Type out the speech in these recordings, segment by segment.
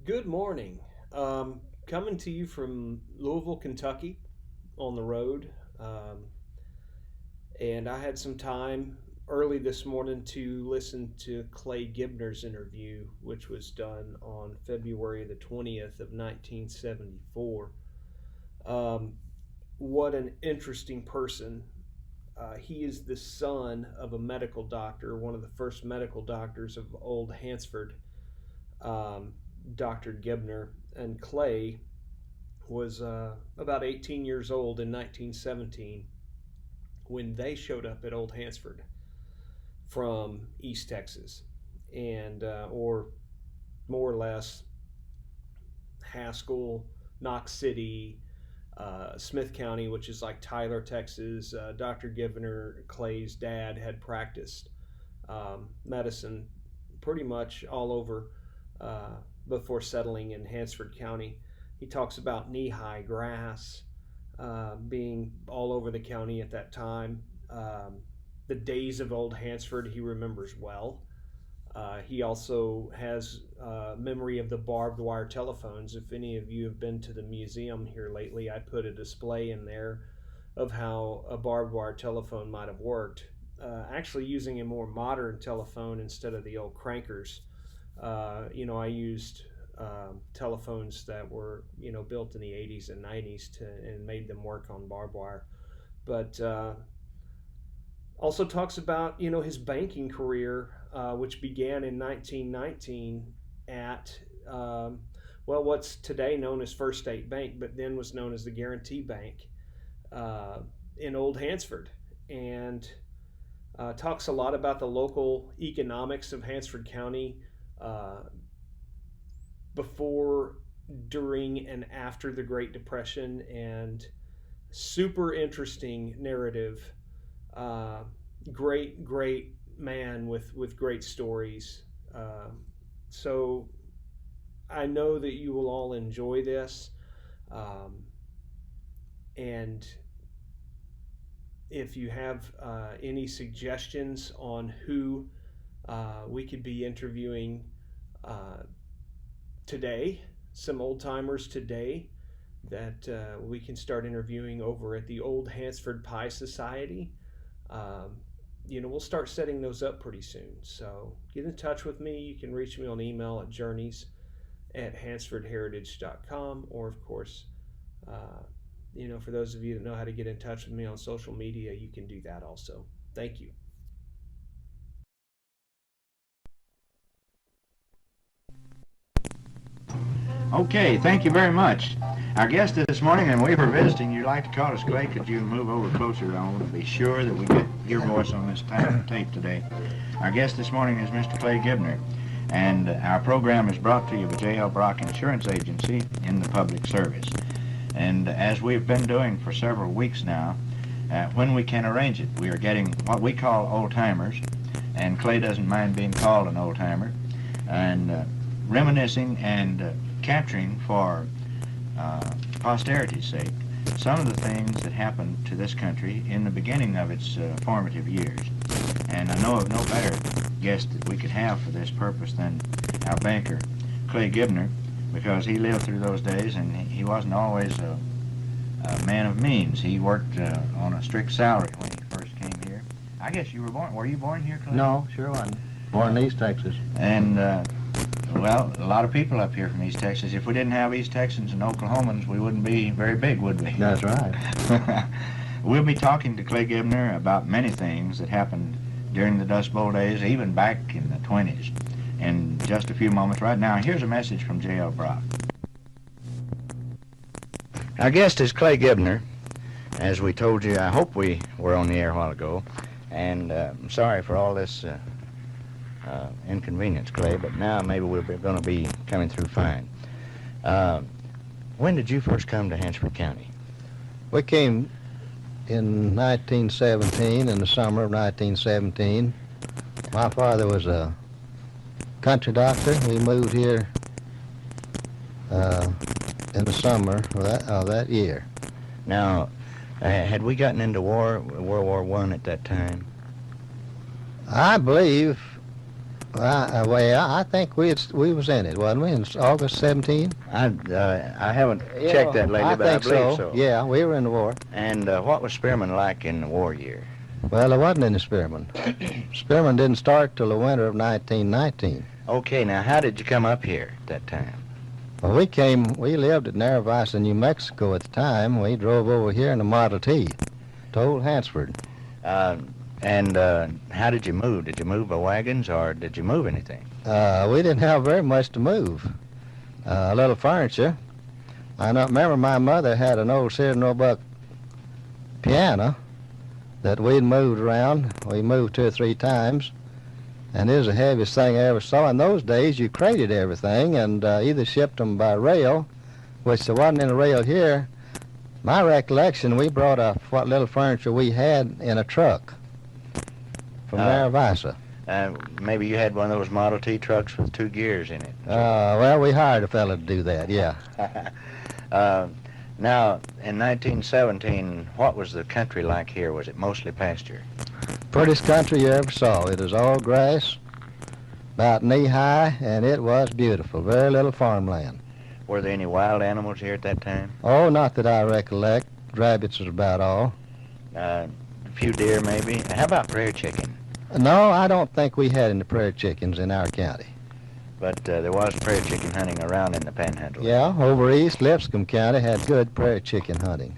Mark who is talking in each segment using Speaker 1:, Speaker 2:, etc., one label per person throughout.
Speaker 1: Good morning. Coming to you from Louisville, Kentucky on the road. And I had some time early this morning to listen to Clay Gibner's interview, which was done on February the 20th of 1974. Um, what an interesting person. He is the son of a medical doctor, one of the first medical doctors of Old Hansford, um, Dr. Gibner, and Clay was about 18 years old in 1917 when they showed up at Old Hansford from East Texas, and or more or less Haskell, Knox City, Smith County, which is like Tyler, Texas. Dr. Gibner, Clay's dad, had practiced medicine pretty much all over before settling in Hansford County. He talks about knee-high grass being all over the county at that time. The days of Old Hansford he remembers well. He also has memory of the barbed wire telephones. If any of you have been to the museum here lately, I put a display in there of how a barbed wire telephone might have worked. Actually using a more modern telephone instead of the old crankers. I used telephones that were, built in the 80s and 90s and made them work on barbed wire. But also talks about, his banking career, which began in 1919 at, what's today known as First State Bank, but then was known as the Guarantee Bank in Old Hansford. And talks a lot about the local economics of Hansford County before, during, and after the Great Depression, and super interesting narrative. Great man with great stories. So I know that you will all enjoy this. And if you have any suggestions on who we could be interviewing today, some old timers today that we can start interviewing over at the Old Hansford Pie Society. We'll start setting those up pretty soon. So get in touch with me. You can reach me on email at journeys@hansfordheritage.com, or of course, for those of you that know how to get in touch with me on social media, you can do that also. Thank you.
Speaker 2: Okay, thank you very much. Our guest this morning, and we were visiting, you'd like to call us, Clay, could you move over closer? I want to be sure that we get your voice on this tape today. Our guest this morning is Mr. Clay Gibner, and our program is brought to you by J.L. Brock Insurance Agency in the public service. And as we've been doing for several weeks now, when we can arrange it, we are getting what we call old-timers, and Clay doesn't mind being called an old-timer, and reminiscing and capturing for posterity's sake some of the things that happened to this country in the beginning of its formative years. And I know of no better guest that we could have for this purpose than our banker, Clay Gibner, because he lived through those days, and he wasn't always a man of means. He worked on a strict salary when he first came here. I guess you were you born here, Clay?
Speaker 3: No, sure wasn't. Born in East Texas.
Speaker 2: And well, a lot of people up here from East Texas. If we didn't have East Texans and Oklahomans, we wouldn't be very big, would we?
Speaker 3: That's right.
Speaker 2: We'll be talking to Clay Gibner about many things that happened during the Dust Bowl days, even back in the 20s, in just a few moments. Right now, here's a message from J.L. Brock. Our guest is Clay Gibner. As we told you, I hope we were on the air a while ago, and I'm sorry for all this inconvenience, Clay, but now maybe we're going to be coming through fine. When did you first come to Hansford County?
Speaker 3: We came in 1917, in the summer of 1917. My father was a country doctor. We moved here in the summer of that year.
Speaker 2: Now, had we gotten into World War I at that time?
Speaker 3: I believe Well, I think we was in it, wasn't we, in August 17?
Speaker 2: I haven't checked that lately, but I believe so.
Speaker 3: Yeah, we were in the war.
Speaker 2: And what was Spearman like in the war year?
Speaker 3: Well, there wasn't any Spearman. Spearman didn't start till the winter of 1919.
Speaker 2: Okay, now how did you come up here at that time?
Speaker 3: Well, we lived at Narvaeza, New Mexico at the time. We drove over here in a Model T to Old Hansford.
Speaker 2: And how did you move? Did you move by wagons, or did you move anything?
Speaker 3: We didn't have very much to move. A little furniture. I remember my mother had an old Sears Roebuck piano that we'd moved around. We moved 2 or 3 times, and it was the heaviest thing I ever saw. In those days, you crated everything and either shipped them by rail, which there wasn't any rail here. My recollection, we brought what little furniture we had in a truck from Narvaeza.
Speaker 2: Maybe you had one of those Model T trucks with 2 gears in it.
Speaker 3: Well, we hired a fellow to do that, yeah.
Speaker 2: Now, in 1917, what was the country like here? Was it mostly pasture?
Speaker 3: Prettiest country you ever saw. It was all grass, about knee-high, and it was beautiful. Very little farmland.
Speaker 2: Were there any wild animals here at that time?
Speaker 3: Oh, not that I recollect. Rabbits was about all.
Speaker 2: A few deer, maybe? How about prairie chicken?
Speaker 3: No, I don't think we had any prairie chickens in our county.
Speaker 2: But there was prairie chicken hunting around in the Panhandle.
Speaker 3: Yeah, over east, Lipscomb County had good prairie chicken hunting.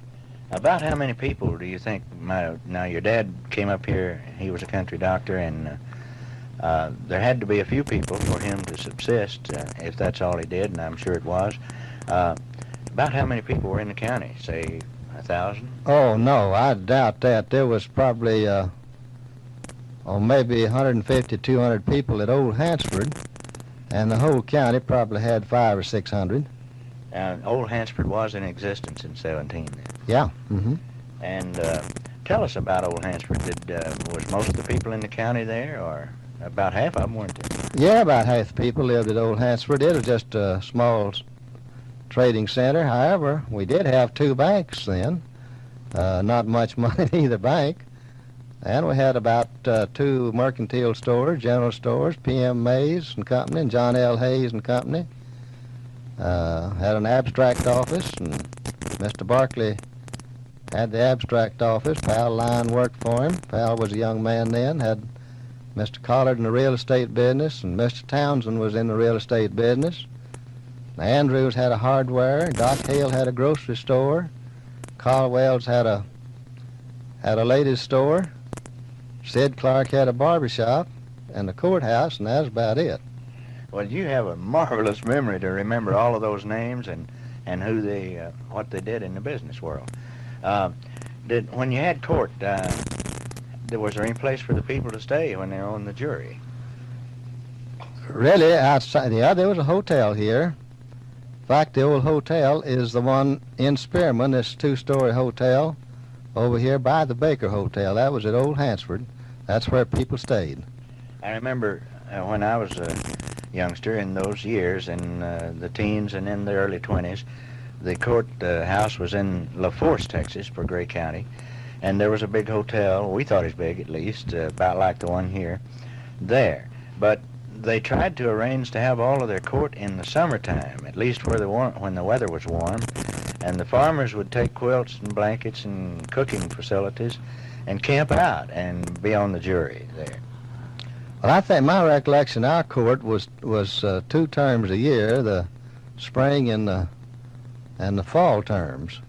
Speaker 2: About how many people do you think now your dad came up here, he was a country doctor, and there had to be a few people for him to subsist, if that's all he did, and I'm sure it was. About how many people were in the county, say 1,000?
Speaker 3: Oh, no, I doubt that. There was probably, maybe 150, 200 people at Old Hansford, and the whole county probably had 500 or 600.
Speaker 2: Old Hansford was in existence in 17 then.
Speaker 3: Yeah. Mm-hmm.
Speaker 2: And tell us about Old Hansford. Was most of the people in the county there, or about half of them, weren't they?
Speaker 3: Yeah, about half the people lived at Old Hansford. It was just a small trading center. However, we did have 2 banks then. Not much money in either bank. And we had about 2 mercantile stores, general stores, P.M. Mays and Company, and John L. Hayes and Company. Had an abstract office, and Mr. Barkley had the abstract office. Pal Lyon worked for him. Pal was a young man then. Had Mr. Collard in the real estate business, and Mr. Townsend was in the real estate business. Andrews had a hardware. Doc Hale had a grocery store. Carl Wells had a ladies' store. Sid Clark had a barber shop and a courthouse, and that's about it.
Speaker 2: Well, you have a marvelous memory to remember all of those names and who what they did in the business world. When you had court, was there any place for the people to stay when they were on the jury?
Speaker 3: Really, outside, yeah, there was a hotel here. In fact, the old hotel is the one in Spearman, this 2-story hotel over here by the Baker Hotel. That was at Old Hansford. That's where people stayed.
Speaker 2: I remember when I was a youngster in those years, in the teens and in the early 20s, the court house was in La Force, Texas, for Gray County, and there was a big hotel, we thought it was big at least, about like the one here, there. But they tried to arrange to have all of their court in the summertime, at least when the weather was warm, and the farmers would take quilts and blankets and cooking facilities and camp out and be on the jury there.
Speaker 3: Well, I think my recollection, our court was 2 terms a year, the spring and the fall terms.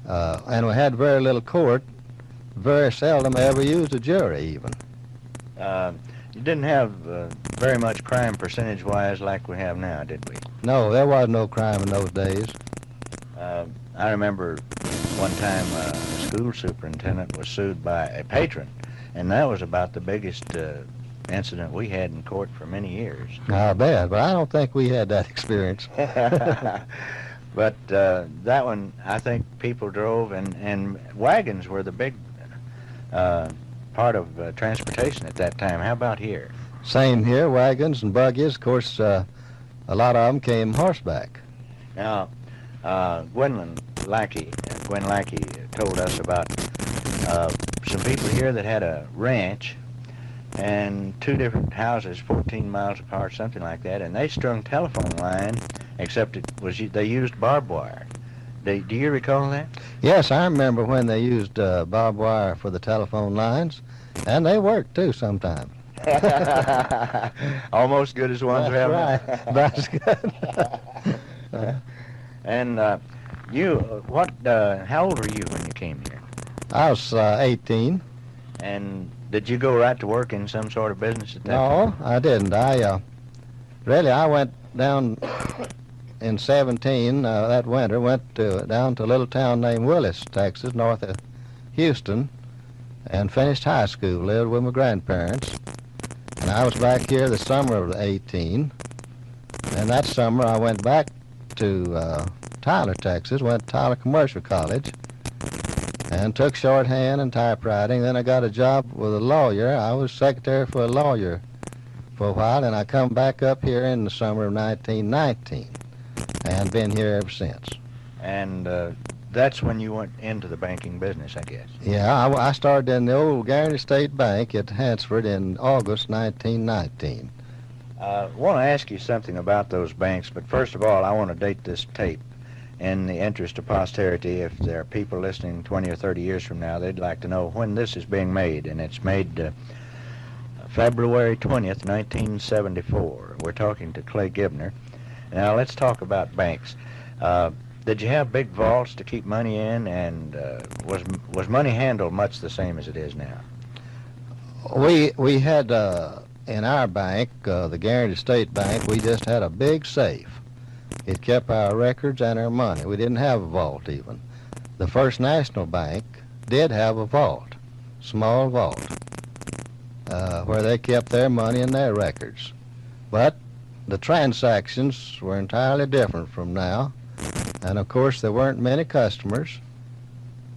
Speaker 3: And we had very little court, very seldom ever used a jury even.
Speaker 2: You didn't have very much crime percentage-wise like we have now, did we?
Speaker 3: No, there was no crime in those days.
Speaker 2: I remember one time a school superintendent was sued by a patron, and that was about the biggest incident we had in court for many years.
Speaker 3: I bet, but I don't think we had that experience.
Speaker 2: But that one, I think people drove, and wagons were the big part of transportation at that time. How about here?
Speaker 3: Same here, wagons and buggies. Of course, a lot of them came horseback.
Speaker 2: Now, Gwen Lackey told us about some people here that had a ranch, and two different houses 14 miles apart, something like that, and they strung telephone line, except they used barbed wire. Do you recall that?
Speaker 3: Yes, I remember when they used barbed wire for the telephone lines, and they worked too sometimes.
Speaker 2: Almost good as the ones we have now.
Speaker 3: That's good.
Speaker 2: And how old were you when you came here?
Speaker 3: I was 18.
Speaker 2: And did you go right to work in some sort of business at that
Speaker 3: No,
Speaker 2: time?
Speaker 3: I didn't. I went down in 17 that winter. Down to a little town named Willis, Texas, north of Houston, and finished high school. Lived with my grandparents, and I was back here the summer of 18. And that summer I went back to Tyler, Texas. Went to Tyler Commercial College, and took shorthand and typewriting. Then I got a job with a lawyer. I was secretary for a lawyer for a while, and I come back up here in the summer of 1919, and been here ever since.
Speaker 2: And that's when you went into the banking business, I guess.
Speaker 3: Yeah, I started in the old Guaranty State Bank at Hansford in August 1919.
Speaker 2: I want to ask you something about those banks, but first of all, I want to date this tape in the interest of posterity. If there are people listening 20 or 30 years from now, they'd like to know when this is being made, and it's made February 20th, 1974. We're talking to Clay Gibner. Now, let's talk about banks. Did you have big vaults to keep money in, and was money handled much the same as it is now?
Speaker 3: We had, in our bank, the Guaranty State Bank, we just had a big safe. It kept our records and our money. We didn't have a vault even. The First National Bank did have a vault, small vault, where they kept their money and their records. But the transactions were entirely different from now. And of course there weren't many customers.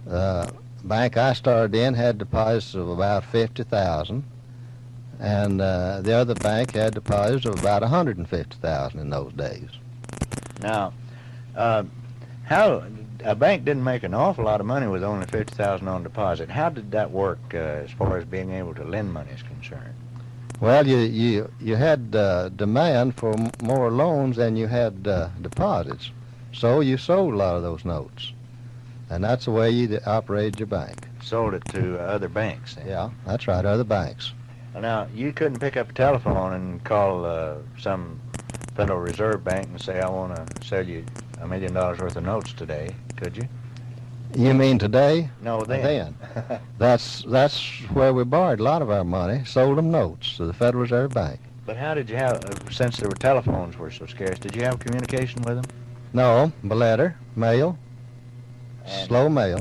Speaker 3: The bank I started in had deposits of about 50,000, and the other bank had deposits of about 150,000 in those days.
Speaker 2: Now, how a bank didn't make an awful lot of money with only 50,000 on deposit. How did that work as far as being able to lend money is concerned?
Speaker 3: Well, you had demand for more loans than you had deposits, so you sold a lot of those notes, and that's the way you operated your bank.
Speaker 2: Sold it to other banks then?
Speaker 3: Yeah, that's right, other banks.
Speaker 2: Now, you couldn't pick up a telephone and call some Federal Reserve Bank and say, I want to sell you $1 million worth of notes today, could you?
Speaker 3: You mean today?
Speaker 2: No, then.
Speaker 3: That's where we borrowed a lot of our money, sold them notes to the Federal Reserve Bank.
Speaker 2: But how did you have, since there were telephones were so scarce, did you have communication with them?
Speaker 3: No, by letter, mail,
Speaker 2: And
Speaker 3: slow mail.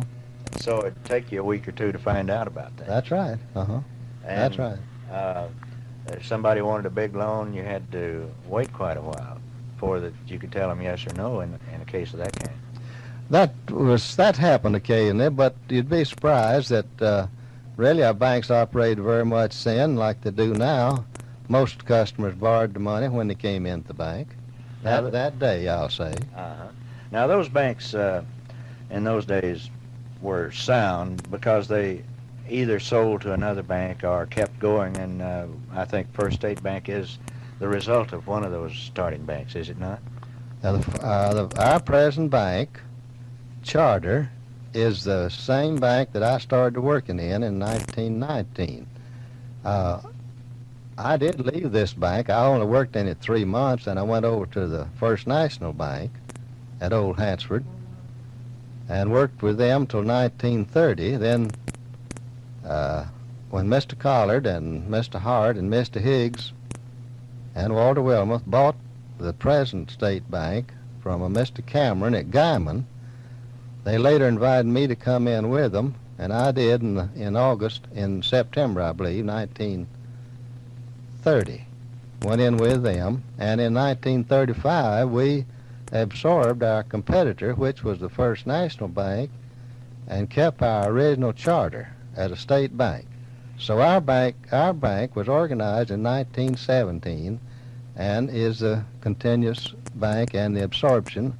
Speaker 2: so it'd take you a week or two to find out about that.
Speaker 3: That's right, that's right.
Speaker 2: If somebody wanted a big loan, you had to wait quite a while before that you could tell them yes or no in a case of that kind.
Speaker 3: That happened occasionally, but you'd be surprised that really our banks operated very much then like they do now. Most customers borrowed the money when they came into the bank. That day, I'll say.
Speaker 2: Now, those banks in those days were sound because they either sold to another bank or kept going, and I think First State Bank is the result of one of those starting banks, is it not?
Speaker 3: Now, our present bank charter is the same bank that I started working in 1919. I did leave this bank. I only worked in it 3 months, and I went over to the First National Bank at Old Hansford and worked with them till 1930. Then when Mr. Collard and Mr. Hart and Mr. Higgs and Walter Wilmuth bought the present State Bank from a Mr. Cameron at Guyman, they later invited me to come in with them, and I did in September, I believe, 1930. Went in with them, and in 1935 we absorbed our competitor, which was the First National Bank, and kept our original charter as a state bank. So our bank was organized in 1917 and is a continuous bank and the absorption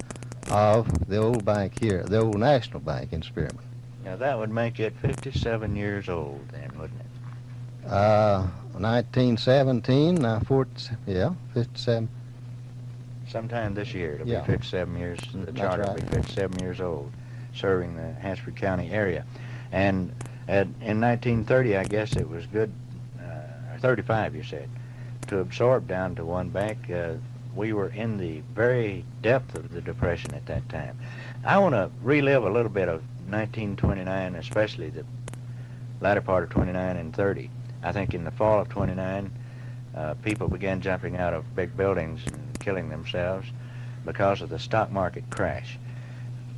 Speaker 3: of the old bank here, the Old National Bank in Spearman.
Speaker 2: Now, that would make it 57 years old then, wouldn't it?
Speaker 3: 1917, 57.
Speaker 2: Sometime this year, it'll
Speaker 3: Yeah.
Speaker 2: be 57 years. The
Speaker 3: That's
Speaker 2: charter will
Speaker 3: right.
Speaker 2: be 57 years old, serving the Hansford County area. And in 1930, I guess it was good, or 35, you said, to absorb down to one bank. We were in the very depth of the Depression at that time. I want to relive a little bit of 1929, especially the latter part of 29 and 30. I think in the fall of 29, people began jumping out of big buildings and killing themselves because of the stock market crash.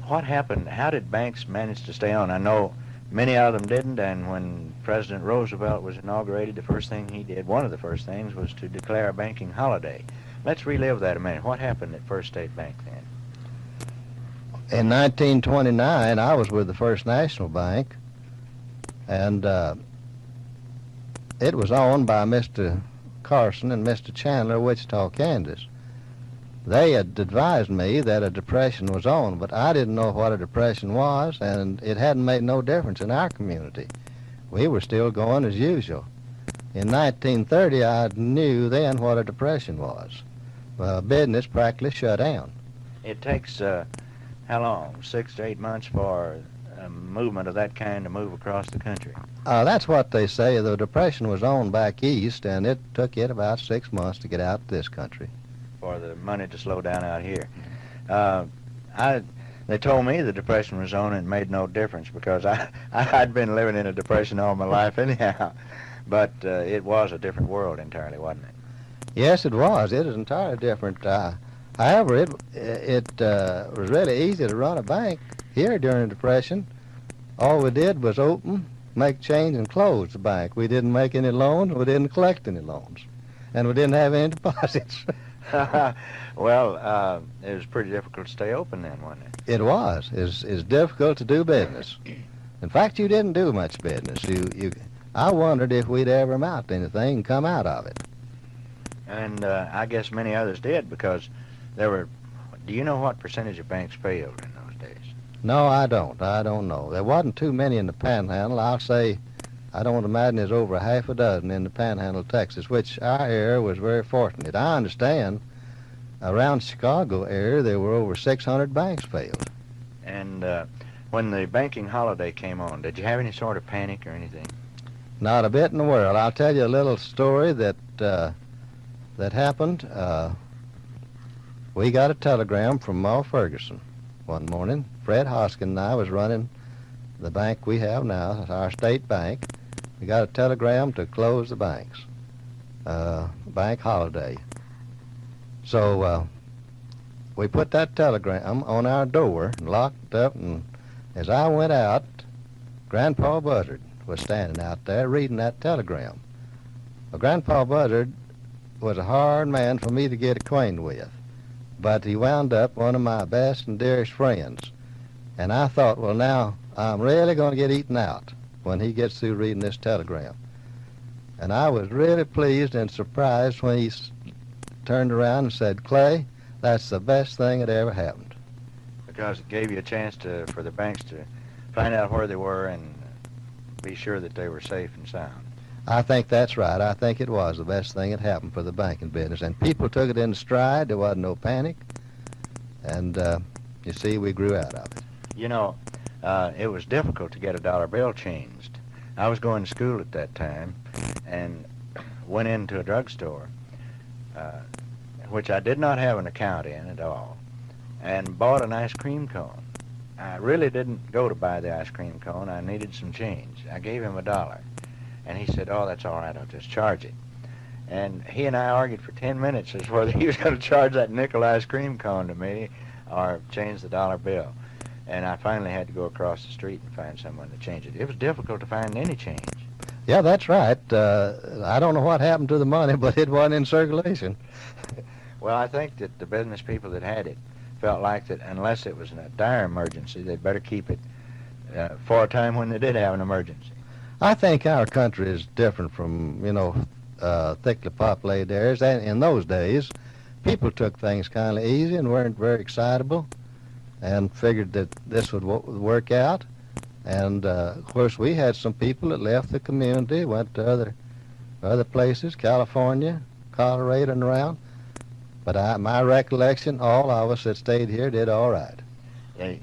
Speaker 2: What happened? How did banks manage to stay on? I know many of them didn't, and when President Roosevelt was inaugurated, the first thing he did, one of the first things, was to declare a banking holiday. Let's relive that a minute. What happened at First State Bank then?
Speaker 3: In 1929, I was with the First National Bank, and it was owned by Mr. Carson and Mr. Chandler of Wichita, Kansas. They had advised me that a depression was on, but I didn't know what a depression was, and it hadn't made no difference in our community. We were still going as usual. In 1930, I knew then what a depression was. Business practically shut down.
Speaker 2: It takes, how long, 6 to 8 months for a movement of that kind to move across the country?
Speaker 3: That's what they say. The depression was on back east, and it took it about 6 months to get out to this country.
Speaker 2: For the money to slow down out here. They told me the depression was on and it made no difference because I'd been living in a depression all my life anyhow. But it was a different world entirely, wasn't it?
Speaker 3: Yes, it was. It was entirely different. However, it was really easy to run a bank here during the Depression. All we did was open, make change, and close the bank. We didn't make any loans. We didn't collect any loans. And we didn't have any deposits.
Speaker 2: Well, it was pretty difficult to stay open then, wasn't it?
Speaker 3: It was. It's difficult to do business. In fact, you didn't do much business. I wondered if we'd ever amount to anything and come out of it.
Speaker 2: And I guess many others did because there were, do you know what percentage of banks failed in those days?
Speaker 3: No, I don't. I don't know. There wasn't too many in the Panhandle. I'll say, I don't imagine there's over half a dozen in the Panhandle of Texas, which our area was very fortunate. I understand around Chicago area there were over 600 banks failed.
Speaker 2: And when the banking holiday came on, did you have any sort of panic or anything?
Speaker 3: Not a bit in the world. I'll tell you a little story that happened. We got a telegram from Ma Ferguson one morning. Fred Hoskin and I was running the bank we have now, our state bank. We got a telegram to close the banks, bank holiday. So we put that telegram on our door and locked it up, and as I went out, Grandpa Buzzard was standing out there reading that telegram. Well, Grandpa Buzzard was a hard man for me to get acquainted with, but he wound up one of my best and dearest friends. And I thought, well, now I'm really going to get eaten out when he gets through reading this telegram. And I was really pleased and surprised when he turned around and said, Clay, that's the best thing that ever happened.
Speaker 2: Because it gave you a chance for the banks to find out where they were and be sure that they were safe and sound.
Speaker 3: I think that's right. I think it was the best thing that happened for the banking business. And people took it in stride. There wasn't no panic. And you see, we grew out of it.
Speaker 2: You know, it was difficult to get a dollar bill changed. I was going to school at that time and went into a drugstore, which I did not have an account in at all, and bought an ice cream cone. I really didn't go to buy the ice cream cone. I needed some change. I gave him $1. And he said, oh, that's all right, I'll just charge it. And he and I argued for 10 minutes as whether he was going to charge that nickel ice cream cone to me or change the dollar bill. And I finally had to go across the street and find someone to change it. It was difficult to find any change.
Speaker 3: Yeah, that's right. I don't know what happened to the money, but it wasn't in circulation.
Speaker 2: Well, I think that the business people that had it felt like that unless it was in a dire emergency, they'd better keep it for a time when they did have an emergency.
Speaker 3: I think our country is different from, thickly populated areas. And in those days, people took things kind of easy and weren't very excitable and figured that this would work out. And, of course, we had some people that left the community, went to other places, California, Colorado, and around. But my recollection, all of us that stayed here did all right.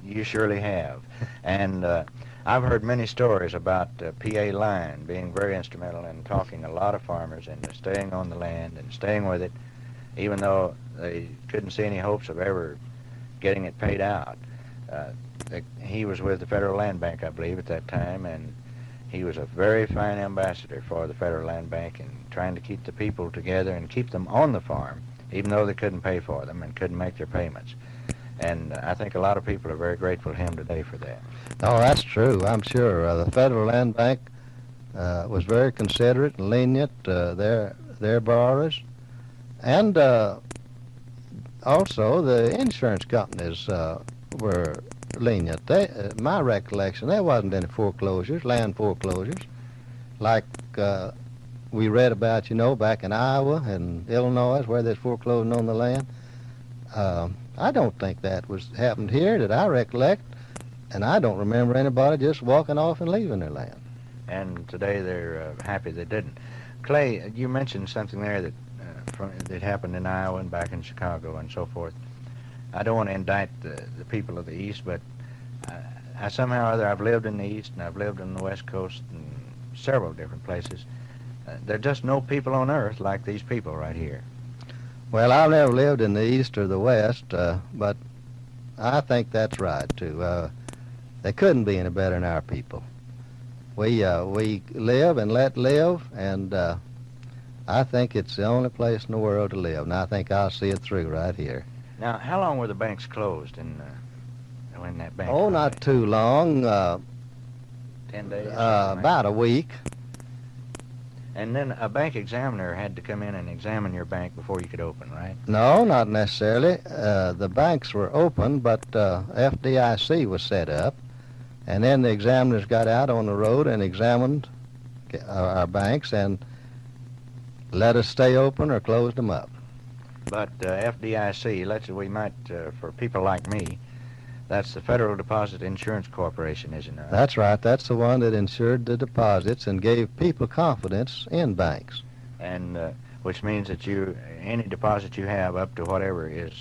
Speaker 2: You surely have. And I've heard many stories about PA Line being very instrumental in talking a lot of farmers into staying on the land and staying with it, even though they couldn't see any hopes of ever getting it paid out. He was with the Federal Land Bank, I believe, at that time, and he was a very fine ambassador for the Federal Land Bank in trying to keep the people together and keep them on the farm, even though they couldn't pay for them and couldn't make their payments. And I think a lot of people are very grateful to him today for that.
Speaker 3: Oh, that's true, I'm sure. The Federal Land Bank was very considerate and lenient, their borrowers. And also the insurance companies were lenient. My recollection, there wasn't any foreclosures, land foreclosures, like we read about, back in Iowa and Illinois, where there's foreclosing on the land. I don't think that happened here that I recollect, and I don't remember anybody just walking off and leaving their land.
Speaker 2: And today they're happy they didn't. Clay, you mentioned something there that happened in Iowa and back in Chicago and so forth. I don't want to indict the people of the East, but I somehow or other, I've lived in the East and I've lived on the West Coast and several different places. There are just no people on earth like these people right here.
Speaker 3: Well, I've never lived in the East or the West, but I think that's right, too. They couldn't be any better than our people. We live and let live, and I think it's the only place in the world to live, and I think I'll see it through right here.
Speaker 2: Now, how long were the banks closed when that bank?
Speaker 3: Oh, not too long.
Speaker 2: 10 days?
Speaker 3: About a week.
Speaker 2: And then a bank examiner had to come in and examine your bank before you could open, right?
Speaker 3: No, not necessarily. The banks were open, but FDIC was set up, and then the examiners got out on the road and examined our banks and let us stay open or closed them up.
Speaker 2: But FDIC, for people like me, that's the Federal Deposit Insurance Corporation, isn't it?
Speaker 3: That's right. That's the one that insured the deposits and gave people confidence in banks.
Speaker 2: And which means that any deposit you have up to whatever is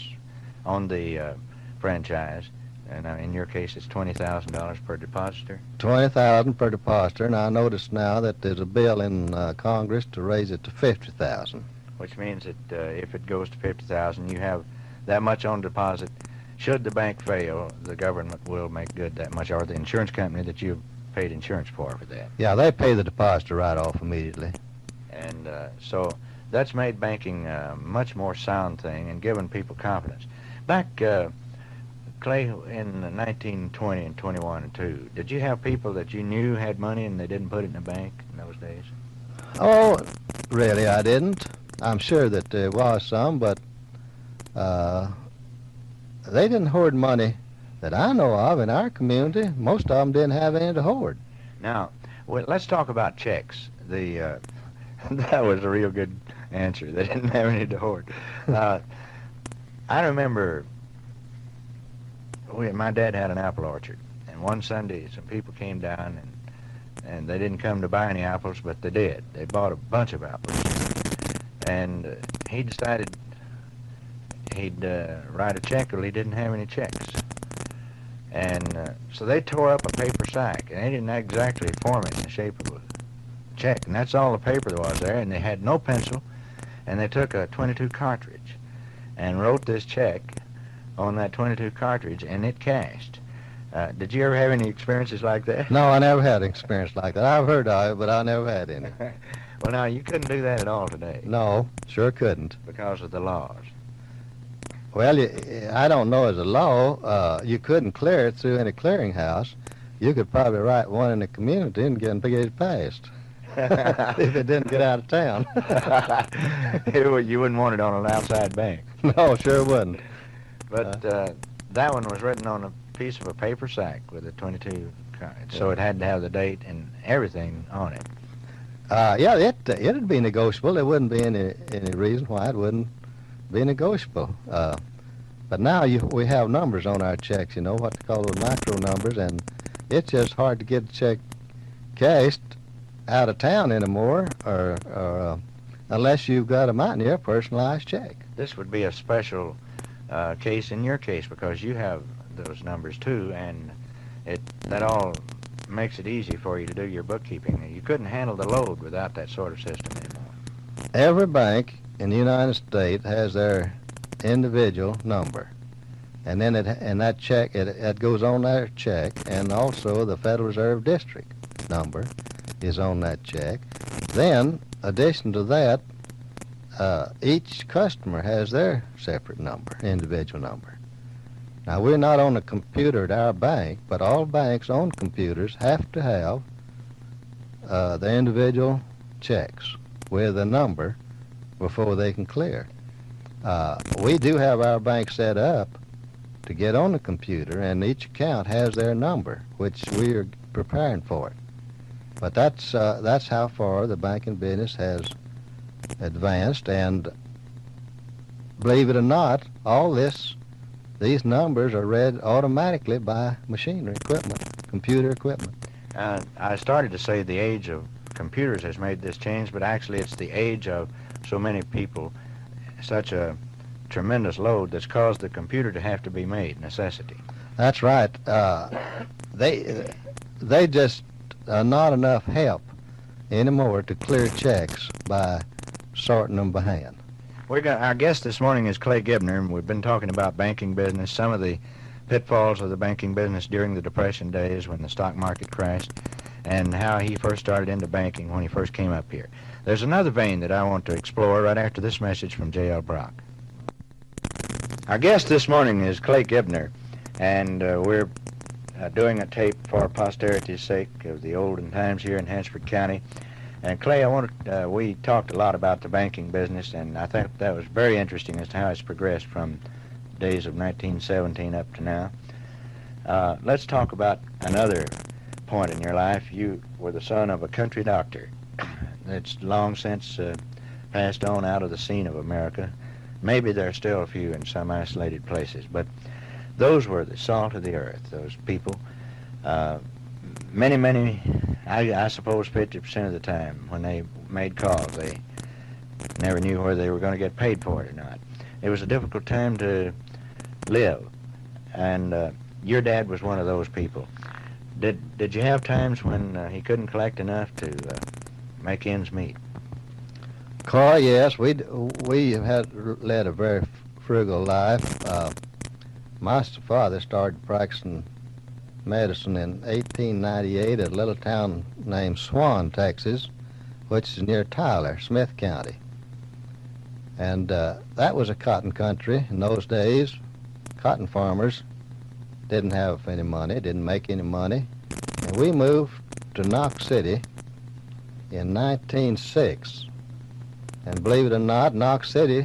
Speaker 2: on the franchise, and in your case it's $20,000 per depositor?
Speaker 3: $20,000 per depositor, and I notice now that there's a bill in Congress to raise it to $50,000.
Speaker 2: Which means that if it goes to $50,000, you have that much on deposit. Should the bank fail, the government will make good that much, or the insurance company that you've paid insurance for that.
Speaker 3: Yeah, they pay the depositor right off immediately.
Speaker 2: And so that's made banking a much more sound thing and given people confidence. Back, Clay, in 1920 and 21 and 2, did you have people that you knew had money and they didn't put it in the bank in those days?
Speaker 3: Oh, really, I didn't. I'm sure that there was some, but they didn't hoard money that I know of in our community. Most of them didn't have any to hoard.
Speaker 2: Now, let's talk about checks. That was a real good answer. They didn't have any to hoard. I remember my dad had an apple orchard, and one Sunday some people came down and they didn't come to buy any apples, but they did. They bought a bunch of apples. And he decided he'd write a check, or he didn't have any checks. And so they tore up a paper sack, and they didn't exactly form it in the shape of a check. And that's all the paper there was there, and they had no pencil. And they took a .22 cartridge and wrote this check on that .22 cartridge, and it cashed. Did you ever have any experiences like that?
Speaker 3: No, I never had an experience like that. I've heard of it, but I never had any.
Speaker 2: Well, now, you couldn't do that at all today.
Speaker 3: No, sure couldn't.
Speaker 2: Because of the laws.
Speaker 3: Well, I don't know as a law, you couldn't clear it through any clearinghouse. You could probably write one in the community and get it passed if it didn't get out of town.
Speaker 2: You wouldn't want it on an outside bank.
Speaker 3: No, sure wouldn't.
Speaker 2: But that one was written on a piece of a paper sack with a .22 card, so it had to have the date and everything on it.
Speaker 3: Yeah, it'd be negotiable. There wouldn't be any reason why it wouldn't be negotiable. But now we have numbers on our checks, what they call those micro numbers, and it's just hard to get a check cashed out of town anymore, or unless you've got a Mountaineer personalized check.
Speaker 2: This would be a special case in your case because you have those numbers too, and that all makes it easy for you to do your bookkeeping. You couldn't handle the load without that sort of system anymore.
Speaker 3: Every bank in the United States has their individual number, and then that check it goes on their check, and also the Federal Reserve District number is on that check. Then, addition to that, each customer has their separate number, individual number. Now, we're not on a computer at our bank, but all banks on computers have to have their individual checks with a number before they can clear. We do have our bank set up to get on the computer, and each account has their number, which we are preparing for it. But that's how far the banking business has advanced, and believe it or not, all these numbers are read automatically by machinery equipment, computer equipment.
Speaker 2: I started to say the age of computers has made this change, but actually it's the age of so many people, such a tremendous load that's caused the computer to have to be made, necessity.
Speaker 3: That's right. They just are not enough help anymore to clear checks by sorting them by hand.
Speaker 2: Our guest this morning is Clay Gibner, and we've been talking about banking business, some of the pitfalls of the banking business during the Depression days when the stock market crashed, and how he first started into banking when he first came up here. There's another vein that I want to explore right after this message from J.L. Brock. Our guest this morning is Clay Gibner, and we're doing a tape for posterity's sake of the olden times here in Hansford County. And Clay, we talked a lot about the banking business, and I think that was very interesting as to how it's progressed from days of 1917 up to now. Let's talk about another point in your life. You were the son of a country doctor. It's long since passed on out of the scene of America. Maybe there are still a few in some isolated places, but those were the salt of the earth, those people. Many, I suppose 50% of the time when they made calls, they never knew whether they were going to get paid for it or not. It was a difficult time to live, and your dad was one of those people. Did you have times when he couldn't collect enough to make ends meet?
Speaker 3: Carl, yes, we had led a very frugal life. My father started practicing medicine in 1898 at a little town named Swan, Texas, which is near Tyler, Smith County. And that was a cotton country in those days. Cotton farmers didn't have any money, didn't make any money. And we moved to Knox City in 1906. And believe it or not, Knox City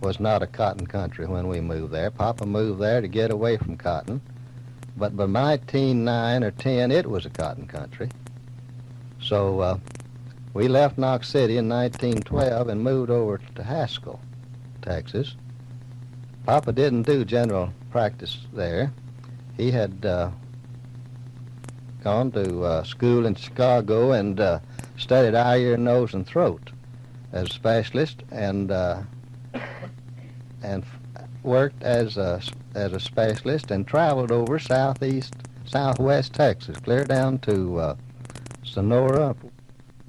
Speaker 3: was not a cotton country when we moved there. Papa moved there to get away from cotton. But by 1909 or 10, it was a cotton country. So we left Knox City in 1912 and moved over to Haskell, Texas. Papa didn't do general practice there. He had gone to school in Chicago and studied eye, ear, nose, and throat as a specialist, and worked as a specialist and traveled over southwest Texas, clear down to Sonora,